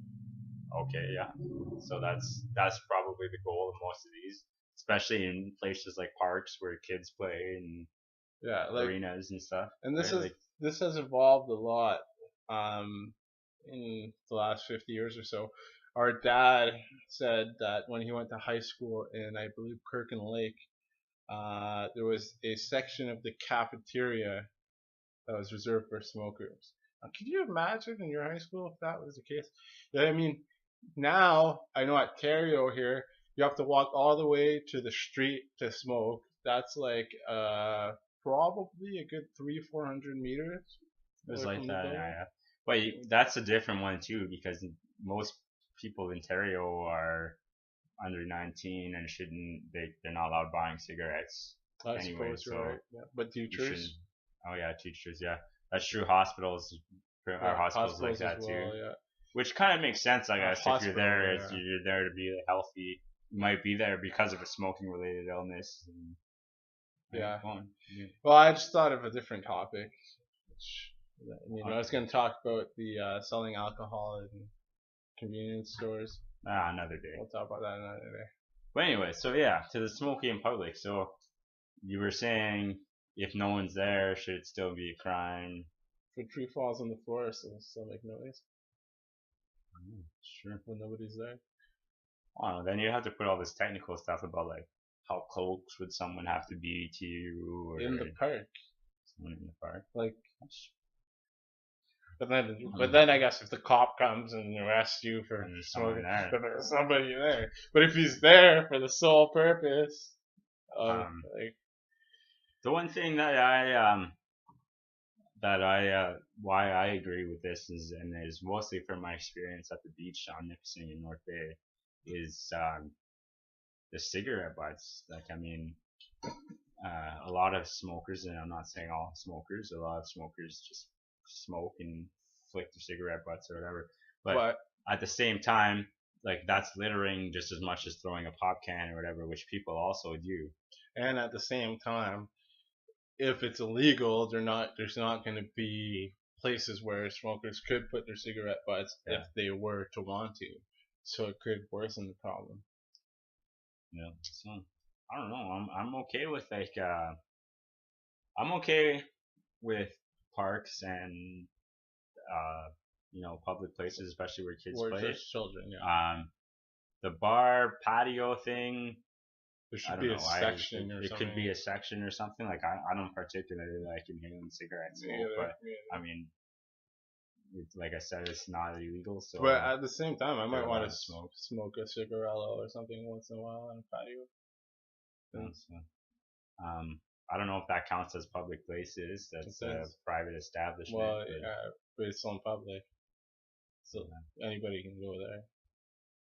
Okay, yeah. So that's probably the goal of most of these, especially in places like parks where kids play and Yeah, like, arenas and stuff. and Right? Like, this has evolved a lot in the last 50 years or so. Our dad said that when he went to high school in, I believe, Kirkin Lake, there was a section of the cafeteria that was reserved for smokers. Can you imagine in your high school if that was the case? Yeah, I mean, now I know at Terrio here, you have to walk all the way to the street to smoke. That's like probably a good 300-400 meters it was away like from the that. building. Yeah. But that's a different one too, because most people in Ontario are under 19 and they're not allowed buying cigarettes I anyway. suppose you're So right. Yeah. But you shouldn't. teachers, Oh yeah, teachers. Yeah, that's true. Hospitals, our yeah, hospitals like hospitals as that too. well. Yeah, Which kind of makes sense, I guess. If hospital. Yeah, you're there to be healthy. You might be there because of a smoking related illness. And, yeah. yeah. Well, I just thought of a different topic. Which, I mean, I was Okay. going to talk about the selling alcohol in convenience stores. Another day. We'll talk about that another day. But anyway, so yeah, to the smoking in public. So you were saying if no one's there, should it still be a crime? If a tree falls on the floor, so it'll still make noise Sure. when nobody's there. I don't know. Then you have to put all this technical stuff about like how close would someone have to be to you, or In the park, someone in the park. like. That's- But then I guess if the cop comes and arrests you for And there's someone smoking, there. then there's somebody there. But if he's there for the sole purpose of Um, like, the one thing that why I agree with this is mostly from my experience at the beach on Nipissing in North Bay is the cigarette butts. Like I mean, a lot of smokers, and I'm not saying all smokers, a lot of smokers just smoke and flick their cigarette butts or whatever. But but at the same time, like that's littering just as much as throwing a pop can or whatever, which people also do. and at the same time, if it's illegal, there's not going to be places where smokers could put their cigarette butts Yeah. if they were to want to. So it could worsen the problem. Yeah. So I don't know. I'm okay with I'm okay with parks and public places, especially where kids Or play. there's children, yeah. The bar patio thing, There I should don't be a know. section or It something. could be a section or something. Like I don't particularly like inhaling cigarette smoke, but I mean, like I said, it's not illegal. So But at the same time, I might they're want allowed to to smoke. smoke a cigarello or something once in a while on a patio. So, I don't know if that counts as public places. That's a private establishment. Well, yeah, but it's on public, so anybody can go there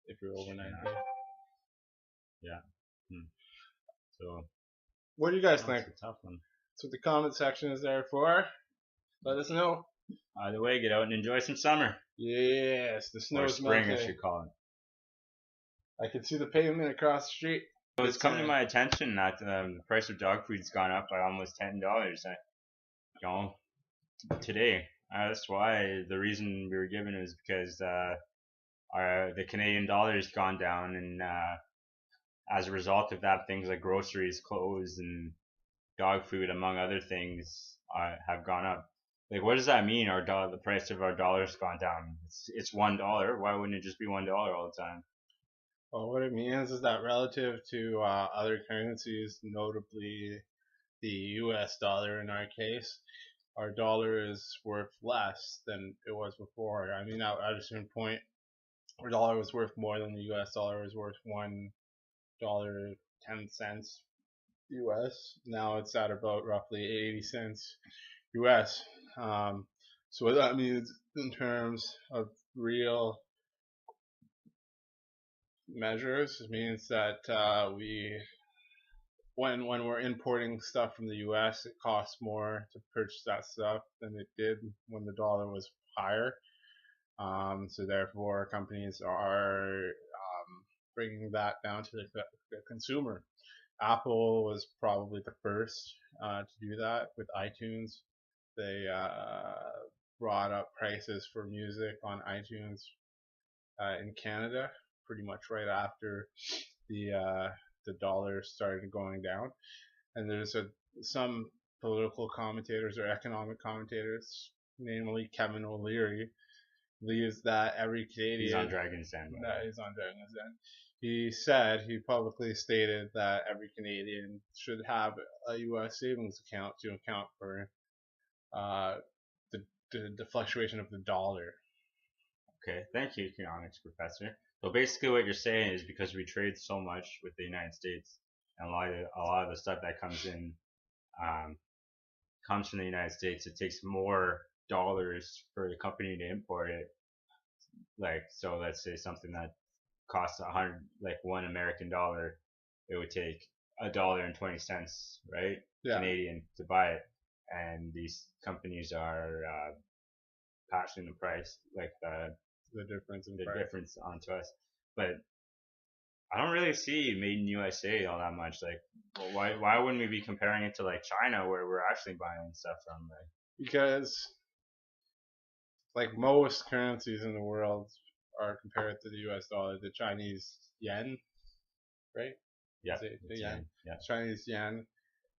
if you're over 19. Yeah. So what do you guys that's think? a tough one. That's what the comment section is there for. Let us know. Either way, get out and enjoy some summer. Yes, the Or snow's spring, I melting. should call it. I can see the pavement across the street. So it's come to my attention that the price of dog food's gone up by almost $10. Today. That's why the reason we were given is because the Canadian dollar's gone down, and as a result of that, things like groceries, clothes, and dog food, among other things, have gone up. Like, what does that mean? The price of our dollar's gone down. It's $1. Why wouldn't it just be $1 all the time? Well, what it means is that relative to other currencies, notably the U.S. dollar in our case, our dollar is worth less than it was before. I mean, at a certain point, our dollar was worth more than the U.S. dollar was worth $1.10 U.S. Now it's at about roughly 80 cents U.S. So what that means in terms of real measures means that we when we're importing stuff from the U.S., it costs more to purchase that stuff than it did when the dollar was higher. So therefore, companies are bringing that down to the consumer. Apple was probably the first to do that with iTunes. They brought up prices for music on iTunes in Canada pretty much right after the dollar started going down. And there's some political commentators or economic commentators, namely Kevin O'Leary, believes that every Canadian He's on Dragon's Den. that is on Dragon's Den. He publicly stated that every Canadian should have a U.S. savings account to account for uh, the fluctuation of the dollar. Okay, thank you, economics professor. So basically, what you're saying is because we trade so much with the United States, and a lot of the stuff that comes in um, comes from the United States, it takes more dollars for the company to import it. Like, so let's say something that costs 100, like $1 American, it would take $1.20, right, Yeah, Canadian, to buy it, and these companies are passing the price, like the difference in the price. difference onto us. But I don't really see made in USA all that much. Like, well, why wouldn't we be comparing it to like China, where we're actually buying stuff from? Like, Because like most currencies in the world are compared to the U.S. dollar, the Chinese yen, right? yeah, The yen. yeah. Chinese yen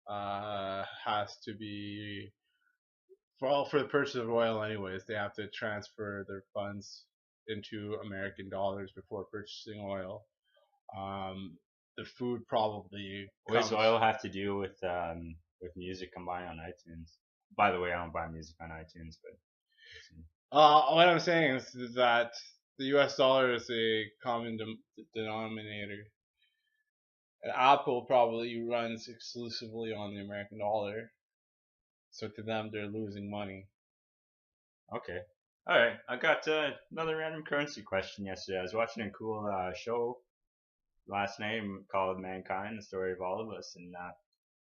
has to be for the purchase of oil. Anyways, they have to transfer their funds into American dollars before purchasing oil. The food probably What does comes. oil have to do with music combined on iTunes? By the way, I don't buy music on iTunes, but What I'm saying is that the U.S. dollar is a common denominator. And Apple probably runs exclusively on the American dollar, so to them they're losing money. okay. All right, I got another random currency question yesterday. I was watching a cool show last night called Mankind: The Story of All of Us, and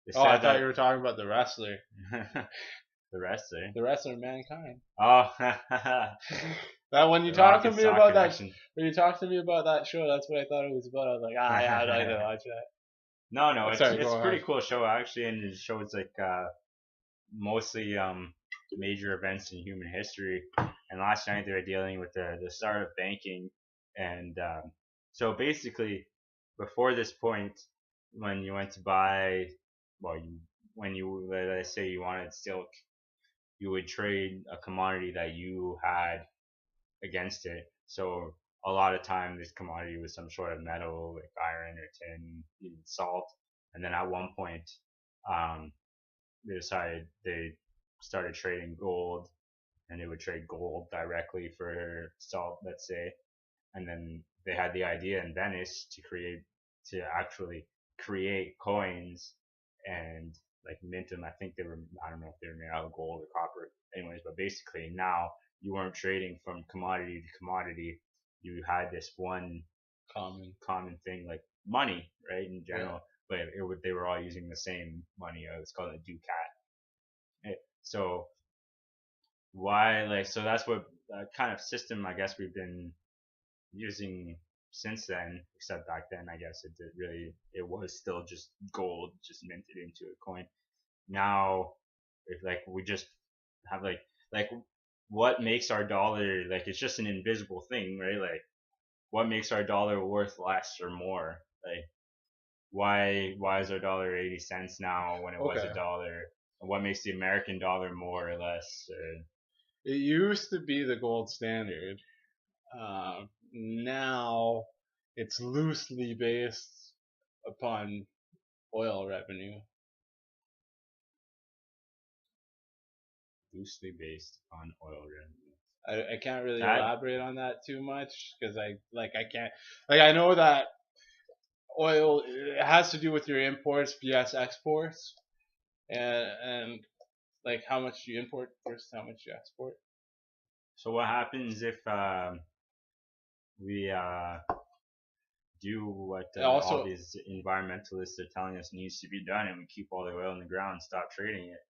they Oh, I said thought you that were talking about the wrestler, the rest, eh? the wrestler Mankind. Oh, That when you the talked to Rocket me Sock about that, connection. when you talked to me about that show, that's what I thought it was about. I was like, yeah, I'd like to watch that. No, Sorry, it's go a pretty ahead. cool show actually, and it shows like mostly major events in human history. And last night they were dealing with the start of banking, and so basically, before this point, when you went to buy, well, when you let's say you wanted silk, you would trade a commodity that you had against it. So a lot of time this commodity was some sort of metal like iron or tin, even salt. And then at one point, um, they started trading gold, and they would trade gold directly for salt, let's say. And then they had the idea in Venice to actually create coins and like mint them. I think they were, I don't know if they were made out of gold or copper. Anyways, but basically now you weren't trading from commodity to commodity. You had this one common thing like money, right? In Yeah. general, but they were all using the same money. It's called a ducat. So why like so that's what kind of system I guess we've been using since then, except back then I guess it was still just gold just minted into a coin. Now if like we just have like what makes our dollar, like it's just an invisible thing, right? Like what makes our dollar worth less or more? Like why is our dollar 80 cents now when it was Okay. a dollar? And what makes the American dollar more or less? It used to be the gold standard. Now it's loosely based upon oil revenue. loosely based on oil revenue. I can't really That elaborate on that too much because I can't like I know that oil it has to do with your imports vs exports and like how much you import versus how much you export. so what happens if we do what all Also, these environmentalists are telling us needs to be done, and we keep all the oil in the ground, stop trading it?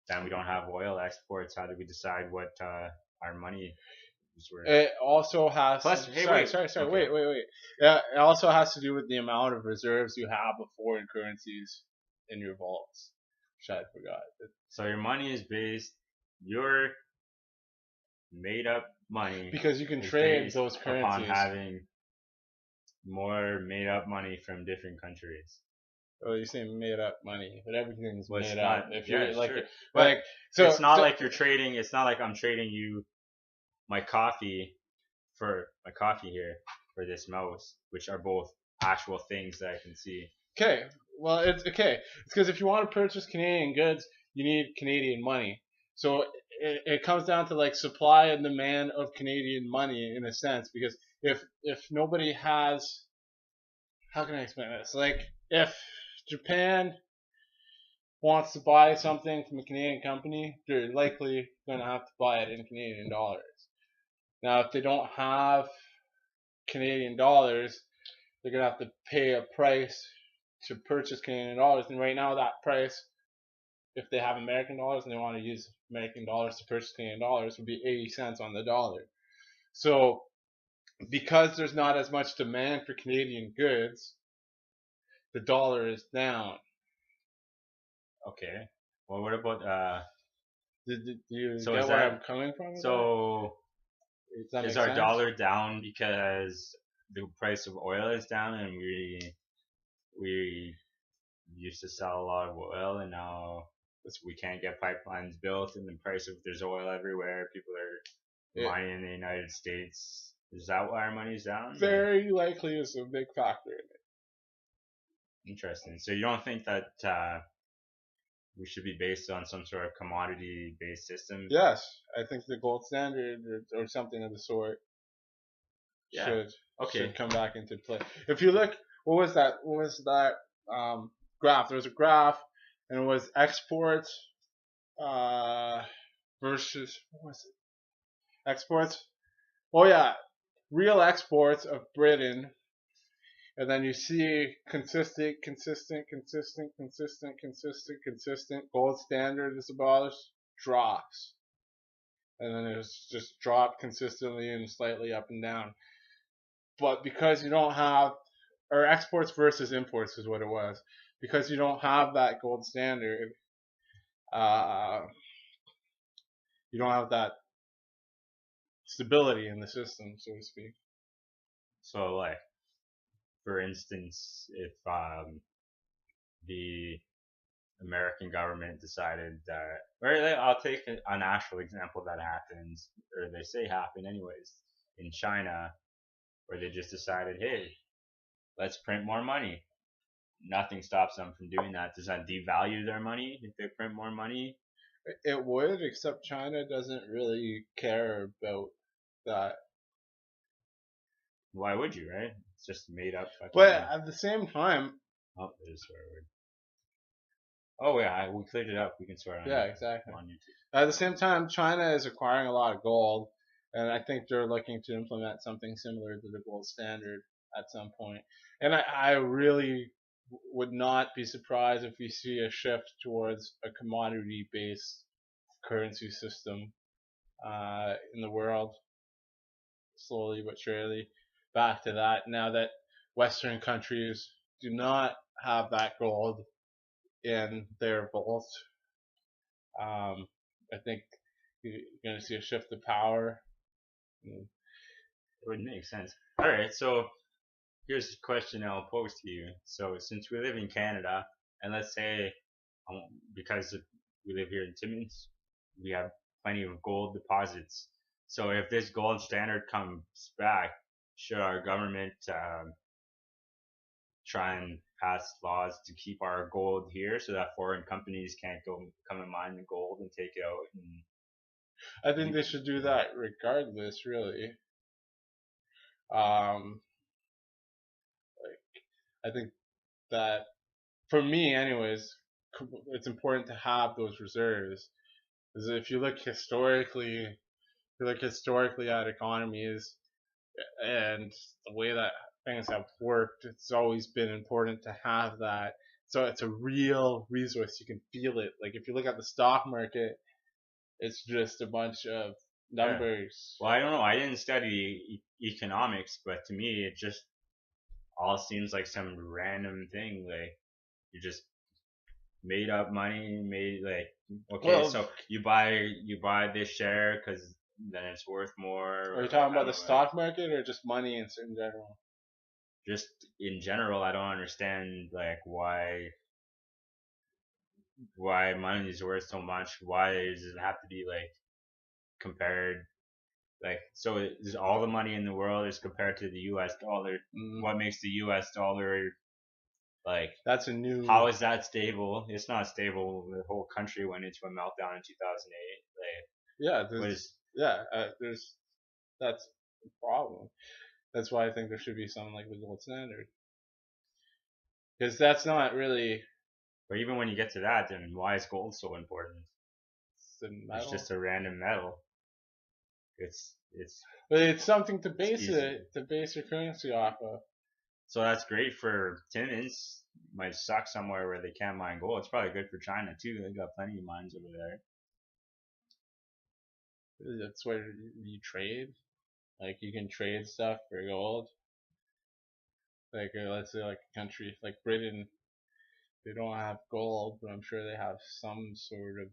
Then we don't have oil exports. How do we decide what our money is worth? it also has Plus, to, hey, sorry, wait, sorry, sorry, okay. wait. Yeah, it also has to do with the amount of reserves you have of foreign currencies in your vaults, which I forgot. So your money is based, your made up money Because you can is trade based those upon currencies. having more made up money from different countries. Well, you're saying made up money, but everything's Well, it's made up. not, If yeah, you're like, sure. But like, it's not so like you're trading, it's not like I'm trading you my coffee for my coffee here for this mouse, which are both actual things that I can see. okay. Well, it's okay. It's because if you want to purchase Canadian goods, you need Canadian money. So it comes down to like supply and demand of Canadian money in a sense. Because if nobody has, how can I explain this? Like if Japan wants to buy something from a Canadian company, they're likely going to have to buy it in Canadian dollars. Now, if they don't have Canadian dollars, they're gonna have to pay a price to purchase Canadian dollars. And right now, that price, if they have American dollars and they want to use American dollars to purchase Canadian dollars, would be 80 cents on the dollar. So, because there's not as much demand for Canadian goods, the dollar is down. Okay. Well, what about Do you so is get where that I'm coming from with that? so Does that is make our sense? dollar down because the price of oil is down and we used to sell a lot of oil and now we can't get pipelines built and the price of there's oil everywhere. People are It mining in the United States. Is that why our money's down? Or? very likely is a big factor in it. Interesting. So you don't think that we should be based on some sort of commodity based system? Yes, I think the gold standard or something of the sort Yeah. should Okay. come back into play. If you look, what was that? What was that graph? There was a graph, and it was exports versus what was it? Exports. Oh yeah, real exports of Britain, and then you see consistent. Gold standard is abolished, drops, and then it's just dropped consistently and slightly up and down. But because you don't have, or exports versus imports is what it was, because you don't have that gold standard, uh, you don't have that stability in the system, so to speak. So like for instance, if the American government decided that, or I'll take an actual example that happens, or they say happen anyways, in China, where they just decided, hey, let's print more money. Nothing stops them from doing that. Does that devalue their money if they print more money? It would, except China doesn't really care about that. Why would you, right? It's just made up But fucking. at the same time, Oh, there's a swear word. Oh yeah, we cleared it up. We can swear on yeah, exactly. on YouTube. At the same time, China is acquiring a lot of gold, and I think they're looking to implement something similar to the gold standard at some point. And I really would not be surprised if we see a shift towards a commodity-based currency system in the world, slowly but surely. Back to that, now that Western countries do not have that gold in their vault, I think you're going to see a shift of power. It would make sense. All right, so here's a question I'll pose to you. So since we live in Canada, and let's say um, because we live here in Timmins, we have plenty of gold deposits. So if this gold standard comes back, should our government try and pass laws to keep our gold here so that foreign companies can't come and mine the gold and take it out. And I think they should do that regardless, really. Um, I think that for me, anyways, it's important to have those reserves. Because if you look historically, at economies and the way that things have worked, it's always been important to have that. So it's a real resource. You can feel it. Like if you look at the stock market, it's just a bunch of yeah. numbers. Well, I don't know. I didn't study economics, but to me, it just all seems like some random thing. Like you just made up money, made like okay, Well, so you buy this share because then it's worth more. are you Or, talking I about don't the know. Like, stock market or just money in general? just in general, I don't understand like why money is worth so much. Why does it have to be like compared? Like so, is all the money in the world is compared to the U.S. dollar? Mm, What makes the U.S. dollar like? that's a new. How is that stable? It's not stable. The whole country went into a meltdown in 2008. Like, Yeah, what there's is? there's that's the problem. That's why I think there should be something like the gold standard, because that's not really But even when you get to that, then why is gold so important? the It's metal, just a random metal. It's but it's something to it's base easy. your currency off of. So that's great for Timmins. Might suck somewhere where they can't mine gold. It's probably good for China too. They got plenty of mines over there. That's where you trade. Like you can trade stuff for gold. Like let's say like a country like Britain, they don't have gold, but I'm sure they have some sort of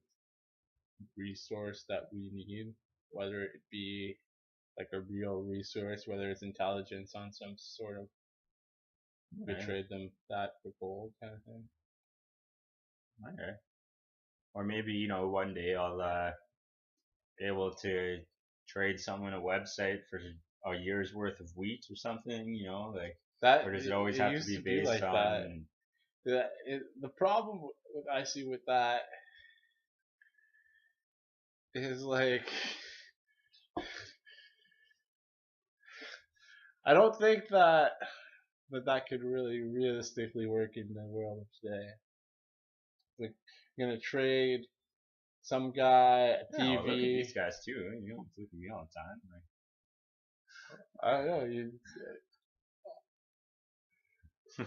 resource that we need, whether it be like a real resource, whether it's intelligence on some sort of, we Okay. trade them that for gold kind of thing. Okay. Or maybe one day I'll be able to trade someone a website for a year's worth of wheat or something. Like, That or does it always it have to used be to be based like that. on? The problem I see with that is like I don't think that could really realistically work in the world of today. Like you're gonna trade some guy a Yeah, well, look at TV. these guys too. Look at me all the time. I don't know. You,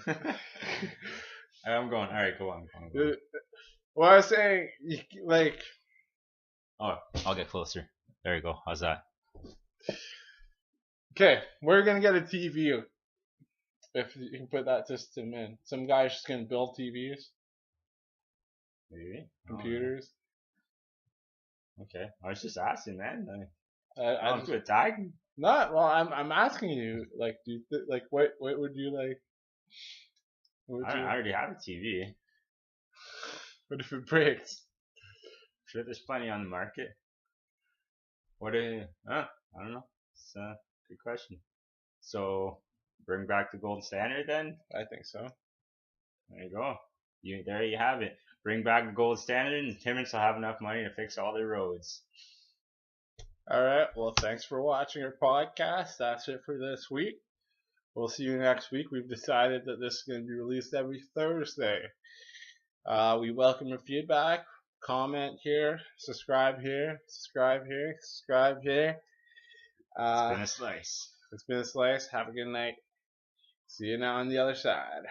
Like, I'm going. All right, go on. Go on. well, I was saying, like, Oh, I'll get closer. There you go. How's that? okay, we're gonna get a TV if you can put that system in. Some guy's just gonna build TVs, Maybe. computers. Okay. I was just asking, man. I I'm just to attack. not. Well, I'm asking you. Like, do you like what would you like? What would I you? already have a TV. What if it breaks? Sure, there's plenty on the market. What? I don't know. It's a good question. So, bring back the gold standard then. I think so. There you go. There you have it. Bring back the gold standard, and Timmins will have enough money to fix all their roads. All right. Well, thanks for watching our podcast. That's it for this week. We'll see you next week. We've decided that this is going to be released every Thursday. We welcome your feedback. Comment here, subscribe here, subscribe here, subscribe here. It's been a slice. It's been a slice. Have a good night. See you now on the other side.